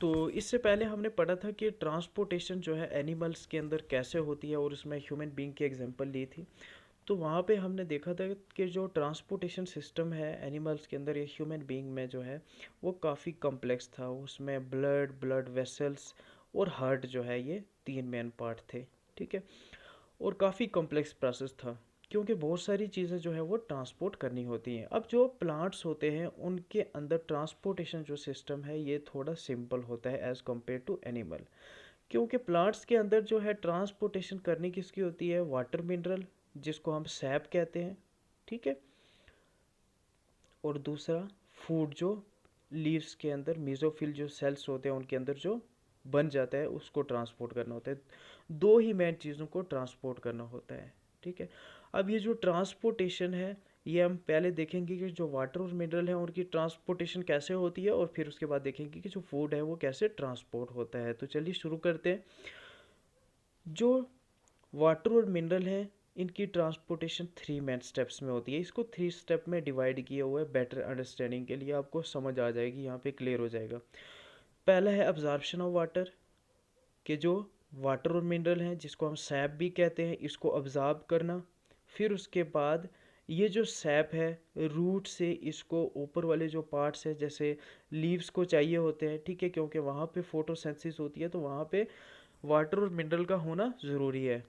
तो इससे पहले हमने पढ़ा था कि ट्रांसपोर्टेशन जो है एनिमल्स के अंदर कैसे होती है और उसमें ह्यूमन बीइंग की एग्जांपल ली थी। तो वहाँ पे हमने देखा था कि जो ट्रांसपोर्टेशन सिस्टम है एनिमल्स के अंदर या ह्यूमन बीइंग में जो है वो काफ़ी कॉम्प्लेक्स था। उसमें ब्लड वेसल्स और हार्ट जो है ये तीन मेन पार्ट थे। ठीक है। और काफ़ी कॉम्प्लेक्स प्रोसेस था क्योंकि बहुत सारी चीज़ें जो है वो ट्रांसपोर्ट करनी होती हैं। अब जो प्लांट्स होते हैं उनके अंदर ट्रांसपोर्टेशन जो सिस्टम है ये थोड़ा सिंपल होता है एज़ कम्पेयर टू एनिमल। क्योंकि प्लांट्स के अंदर जो है ट्रांसपोर्टेशन करनी किसकी होती है, वाटर मिनरल जिसको हम सैप कहते हैं। ठीक है। और दूसरा फूड जो लीव्स के अंदर मीजोफिल जो सेल्स होते हैं उनके अंदर जो बन जाता है उसको ट्रांसपोर्ट करना होता है। दो ही मेन चीज़ों को ट्रांसपोर्ट करना होता है। ठीक है। अब ये जो ट्रांसपोर्टेशन है ये हम पहले देखेंगे कि जो वाटर और मिनरल है उनकी ट्रांसपोर्टेशन कैसे होती है और फिर उसके बाद देखेंगे कि जो फूड है वो कैसे ट्रांसपोर्ट होता है। तो चलिए शुरू करते हैं। जो वाटर और मिनरल है इनकी ट्रांसपोर्टेशन थ्री मेन स्टेप्स में होती है। इसको थ्री स्टेप में डिवाइड किया हुआ है बेटर अंडरस्टैंडिंग के लिए, आपको समझ आ जाएगी, यहाँ पे क्लियर हो जाएगा। पहला है अब्जॉर्प्शन ऑफ वाटर, कि जो वाटर और मिनरल हैं जिसको हम सैप भी कहते हैं इसको अब्जॉर्ब करना। फिर उसके बाद ये जो सैप है रूट से इसको ऊपर वाले जो पार्ट्स है जैसे लीव्स को चाहिए होते हैं। ठीक है। क्योंकि वहाँ पे फोटोसिंथेसिस होती है तो वहाँ पे वाटर और मिनरल का होना ज़रूरी है।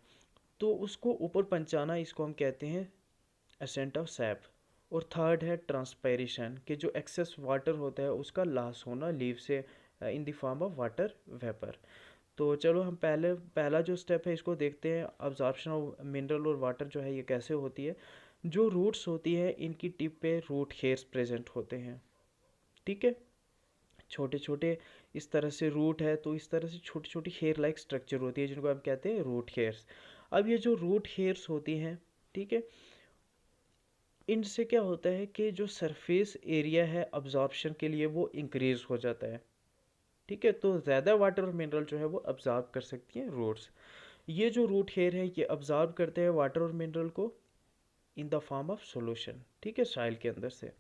तो उसको ऊपर पहुंचाना इसको हम कहते हैं असेंट ऑफ सैप। और थर्ड है ट्रांसपायरेशन, कि जो एक्सेस वाटर होता है उसका लॉस होना लीव से in the form of water vapour. तो चलो हम पहला जो स्टेप है इसको देखते हैं। अब्जॉर्प्शन ऑफ मिनरल और वाटर जो है ये कैसे होती है। जो रूट्स होती है इनकी टिप पे रूट हेयर्स प्रेजेंट होते हैं। ठीक है। छोटे छोटे इस तरह से रूट है तो इस तरह से छोटी छोटी हेयर लाइक स्ट्रक्चर होती है जिनको हम कहते हैं रूट हेयर्स। अब ये जो रूट हेयर्स होती हैं, ठीक है, इनसे क्या होता है कि जो सरफेस एरिया है अब्जॉर्प्शन के लिए वो इंक्रीज हो जाता है। ठीक है। तो ज़्यादा वाटर और मिनरल जो है वो अब्जॉर्ब कर सकती हैं रूट्स। ये जो रूट हेयर है ये अब्जॉर्ब करते हैं वाटर और मिनरल को in the form of solution. ठीक है, सॉइल के अंदर से।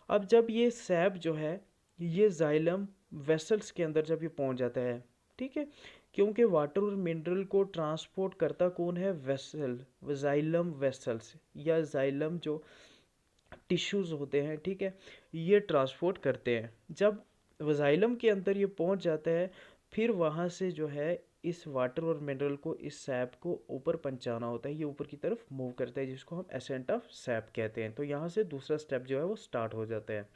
अब जब ये सैप जो है ये जाइलम वेसल्स के अंदर जब ये पहुंच जाता है, ठीक है, क्योंकि वाटर और मिनरल को ट्रांसपोर्ट करता कौन है, वेसल, जाइलम वेसल्स या जाइलम जो टिश्यूज़ होते हैं। ठीक है। ये ट्रांसपोर्ट करते हैं। जब वजाइलम के अंदर ये पहुंच जाता है फिर वहाँ से जो है इस वाटर और मिनरल को इस सैप को ऊपर पहुंचाना होता है। ये ऊपर की तरफ मूव करता है जिसको हम एसेंट ऑफ सैप कहते हैं। तो यहाँ से दूसरा स्टेप जो है वो स्टार्ट हो जाता है।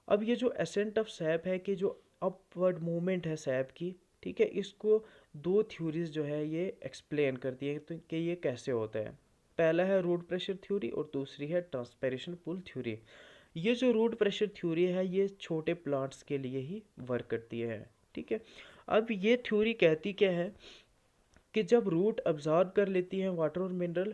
अब ये जो एसेंट ऑफ सैप है कि जो अपवर्ड मूवमेंट है सैप की, ठीक है, इसको दो थ्योरीज जो है ये एक्सप्लेन करती है तो कि ये कैसे होता है। पहला है रूट प्रेशर थ्योरी और दूसरी है ट्रांसपेरेशन पुल थ्योरी। ये जो रूट प्रेशर थ्योरी है ये छोटे प्लांट्स के लिए ही वर्क करती है। ठीक है। अब ये थ्योरी कहती क्या है कि जब रूट अब्जॉर्ब कर लेती है वाटर और मिनरल,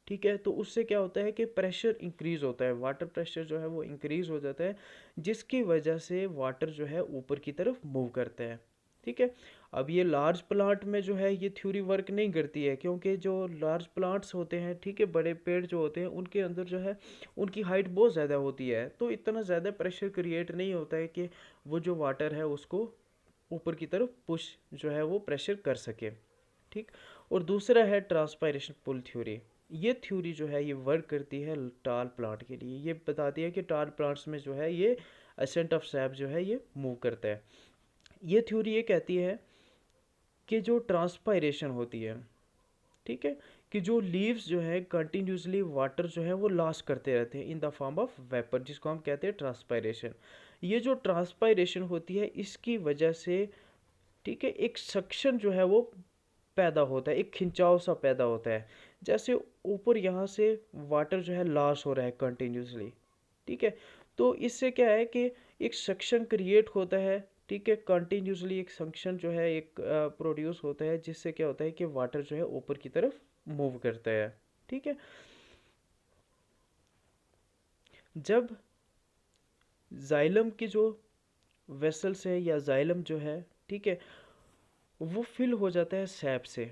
ठीक है, तो उससे क्या होता है कि प्रेशर इंक्रीज होता है, वाटर प्रेशर जो है वो इंक्रीज हो जाता है जिसकी वजह से वाटर जो है ऊपर की तरफ मूव करता है। ठीक है। अब ये लार्ज प्लांट में जो है ये थ्योरी वर्क नहीं करती है क्योंकि जो लार्ज प्लांट्स होते हैं, ठीक है, बड़े पेड़ जो होते हैं उनके अंदर जो है उनकी हाइट बहुत ज़्यादा होती है तो इतना ज़्यादा प्रेशर क्रिएट नहीं होता है कि वो जो वाटर है उसको ऊपर की तरफ पुश जो है वो प्रेशर कर सके। ठीक। और दूसरा है ट्रांसपायरेशन पुल थ्योरी। ये थ्योरी जो है ये वर्क करती है टाल प्लांट के लिए। ये बताती है कि टाल प्लांट्स में जो है ये एसेंट ऑफ सैप जो है ये मूव करता है। ये थ्योरी ये कहती है कि जो ट्रांसपायरेशन होती है, ठीक है, कि जो लीव्स जो है कंटिन्यूसली वाटर जो है वो लॉस करते रहते हैं in the form of vapour जिसको हम कहते हैं ट्रांसपायरेशन। ये जो ट्रांसपायरेशन होती है इसकी वजह से, ठीक है, एक सक्शन जो है वो पैदा होता है, एक खिंचाव सा पैदा होता है। जैसे ऊपर यहाँ से वाटर जो है लॉस हो रहा है कंटिन्यूसली। ठीक है। तो इससे क्या है कि एक सक्शन क्रिएट होता है। ठीक है। कंटिन्यूसली एक सक्शन जो है एक प्रोड्यूस होता है जिससे क्या होता है कि वाटर जो है ऊपर की तरफ मूव करता है। ठीक है। जब जाइलम की जो वेसल्स है या जाइलम जो है, ठीक है, वो फिल हो जाता है सैप से।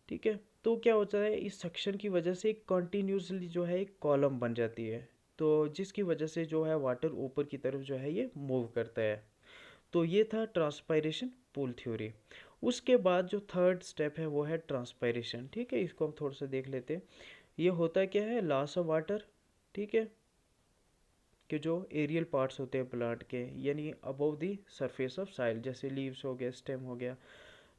ठीक है। तो क्या होता है इस सक्शन की वजह से कंटिन्यूसली जो है एक कॉलम बन जाती है तो जिसकी वजह से जो है वाटर ऊपर की तरफ जो है ये मूव करता है। तो ये था ट्रांसपायरेशन पूल थ्योरी। उसके बाद जो थर्ड स्टेप है वो है ट्रांसपायरेशन। ठीक है, इसको हम थोड़ा सा देख लेते हैं। ये होता क्या है, लॉस ऑफ वाटर। ठीक है, कि जो एरियल पार्ट्स होते हैं प्लांट के, यानी अबव द सरफेस ऑफ साइल, जैसे लीव्स हो गया, स्टेम हो गया,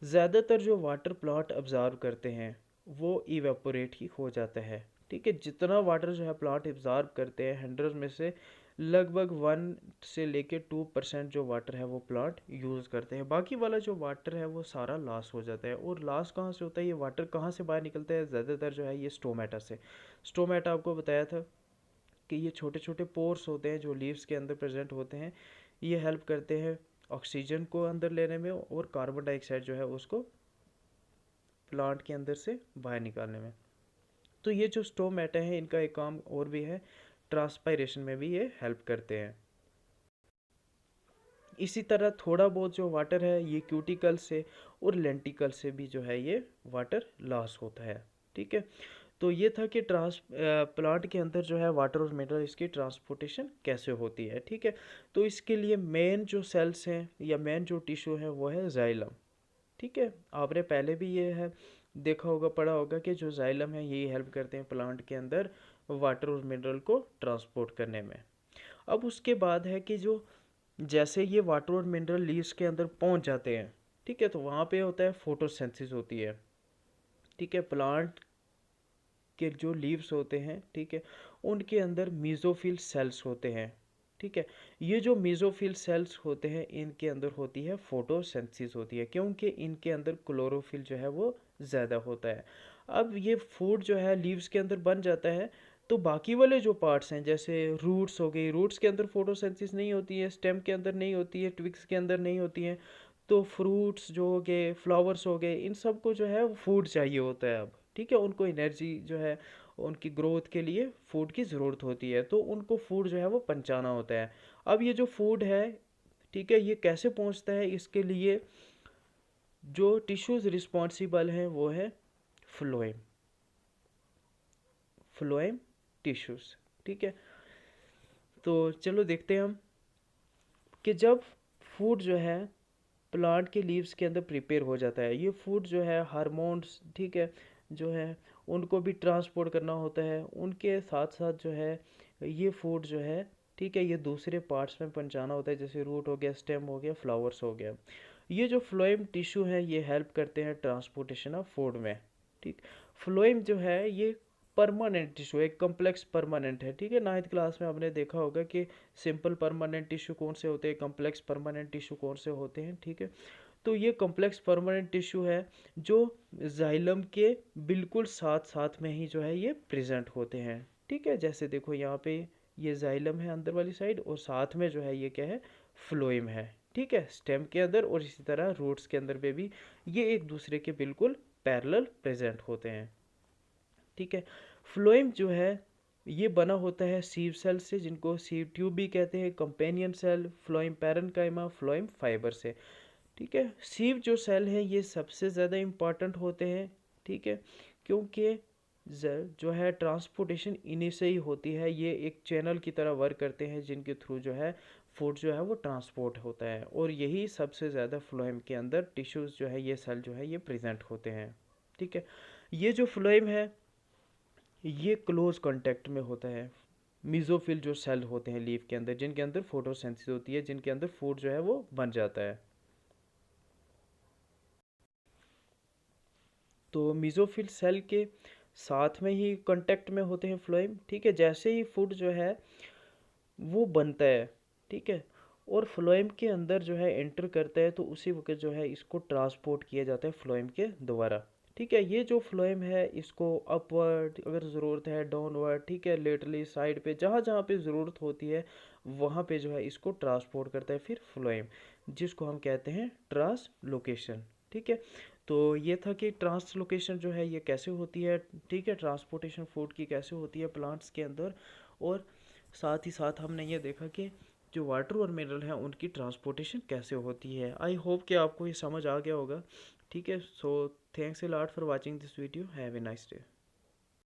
ज़्यादातर जो वाटर प्लांट ऑब्जर्व करते हैं वो इवेपोरेट ही हो जाता है। ठीक है, जितना वाटर जो है प्लांट ऑब्जर्व करते हैं 100 में से लगभग 1 से लेके 2% जो वाटर है वो प्लांट यूज़ करते हैं। बाकी वाला जो वाटर है वो सारा लॉस हो जाता है। और लॉस कहाँ से होता है, ये वाटर कहाँ से बाहर निकलता है, ज़्यादातर जो है ये स्टोमेटा से। स्टोमेटा आपको बताया था कि ये छोटे छोटे पोर्स होते हैं जो लीव्स के अंदर प्रेजेंट होते हैं। ये हेल्प करते हैं ऑक्सीजन को अंदर लेने में और कार्बन डाइऑक्साइड जो है उसको प्लांट के अंदर से बाहर निकालने में। तो ये जो स्टोमेटा है इनका एक काम और भी है, ट्रांसपायरेशन में भी ये हेल्प करते हैं। इसी तरह थोड़ा बहुत जो वाटर है ये क्यूटिकल से और लेंटिकल से भी जो है ये वाटर लॉस होता है। ठीक है, तो ये था कि प्लांट के अंदर जो है वाटर और मिनरल इसकी ट्रांसपोर्टेशन कैसे होती है। ठीक है, तो इसके लिए मेन जो सेल्स हैं या मेन जो टिश्यू है वो है जाइलम। ठीक है, आपने पहले भी ये है देखा होगा, पढ़ा होगा कि जो जाइलम है यही हेल्प करते हैं प्लांट के अंदर वाटर और मिनरल को ट्रांसपोर्ट करने में। अब उसके बाद है कि जो जैसे ये वाटर और मिनरल लीव्स के अंदर पहुंच जाते हैं, ठीक है, तो वहाँ पे होता है फोटोसिंथेसिस होती है। ठीक है, प्लांट के जो लीव्स होते हैं, ठीक है, उनके अंदर मीजोफिल सेल्स होते हैं। ठीक है, ये जो मीजोफिल सेल्स होते हैं इनके अंदर होती है फोटोसिंथेसिस होती है, क्योंकि इनके अंदर क्लोरोफिल जो है वो ज़्यादा होता है। अब ये फूड जो है लीव्स के अंदर बन जाता है, तो बाकी वाले जो पार्ट्स हैं जैसे रूट्स हो गई, रूट्स के अंदर फोटोसिंथेसिस नहीं होती है, स्टेम के अंदर नहीं होती है, ट्विग्स के अंदर नहीं होती है। तो फ्रूट्स जो हो गए, फ्लावर्स हो गए, इन सबको जो है फूड चाहिए होता है अब। ठीक है, उनको एनर्जी जो है उनकी ग्रोथ के लिए फूड की ज़रूरत होती है, तो उनको फूड जो है वो पहुंचाना होता है। अब ये जो फूड है, ठीक है, ये कैसे पहुंचता है, इसके लिए जो टिश्यूज़ रिस्पॉन्सिबल हैं वो है फ्लोएम। Phloem tissues. ठीक है, तो चलो देखते हैं हम कि जब फूड जो है प्लांट के लीव्स के अंदर प्रिपेयर हो जाता है, ये फूड जो है हार्मोन्स, ठीक है, जो है उनको भी ट्रांसपोर्ट करना होता है। उनके साथ साथ जो है ये फूड जो है, ठीक है, ये दूसरे पार्ट्स में पहुंचाना होता है, जैसे रूट हो गया, स्टेम हो गया, फ्लावर्स हो गया। ये जो फ्लोएम टिश्यू है ये हेल्प करते हैं ट्रांसपोर्टेशन ऑफ फूड में। ठीक, फ्लोएम जो है ये परमानेंट टिश्यू, एक कम्प्लेक्स परमानेंट है। ठीक है, 9th क्लास में आपने देखा होगा कि सिंपल परमानेंट टिश्यू कौन से होते हैं, कम्प्लेक्स परमानेंट टिश्यू कौन से होते हैं। ठीक है, तो ये कम्प्लेक्स परमानेंट टिश्यू है जो जाइलम के बिल्कुल साथ साथ में ही जो है ये प्रेजेंट होते हैं। ठीक है, जैसे देखो यहाँ पे ये जाइलम है अंदर वाली साइड, और साथ में जो है ये क्या है, फ्लोएम है। ठीक है, स्टेम के अंदर और इसी तरह रूट्स के अंदर पे भी ये एक दूसरे के बिल्कुल पैरेलल प्रेजेंट होते हैं। ठीक है, फ्लोएम जो है ये बना होता है सीव सेल से, जिनको सीव ट्यूब भी कहते हैं, companion cell, phloem parenchyma, phloem fibre से। ठीक है, सीव जो सेल है ये सबसे ज़्यादा इम्पॉर्टेंट होते हैं। ठीक है, क्योंकि जो है ट्रांसपोर्टेशन इन्हीं से ही होती है, ये एक चैनल की तरह वर्क करते हैं जिनके थ्रू जो है फूड जो है वो ट्रांसपोर्ट होता है, और यही सबसे ज़्यादा फ्लोएम के अंदर टिश्यूज़ जो है ये सेल जो है ये प्रेजेंट होते हैं। ठीक है, ये जो फ्लोएम है ये क्लोज कांटेक्ट में होता है मीजोफिल जो सेल होते हैं लीफ के अंदर, जिनके अंदर फोटोसिंथेसिस होती है, जिनके अंदर फूड जो है वो बन जाता है। तो मीजोफिल सेल के साथ में ही कांटेक्ट में होते हैं फ्लोएम। ठीक है, जैसे ही फूड जो है वो बनता है, ठीक है, और फ्लोएम के अंदर जो है एंटर करता है, तो उसी वक्त जो है इसको ट्रांसपोर्ट किया जाता है फ्लोएम के द्वारा। ठीक है, ये जो फ्लोएम है इसको अपवर्ड अगर ज़रूरत है, डाउनवर्ड, ठीक है, लेटरली साइड पे जहाँ जहाँ पे ज़रूरत होती है वहाँ पे जो है इसको ट्रांसपोर्ट करता है फिर फ्लोएम, जिसको हम कहते हैं ट्रांसलोकेशन। ठीक है, तो ये था कि ट्रांसलोकेशन जो है ये कैसे होती है। ठीक है, ट्रांसपोर्टेशन फूड की कैसे होती है प्लांट्स के अंदर, और साथ ही साथ हमने ये देखा कि जो वाटर और मिनरल हैं उनकी ट्रांसपोर्टेशन कैसे होती है। आई होप कि आपको ये समझ आ गया होगा। ठीक है, so thanks a lot for watching this video, have a nice day.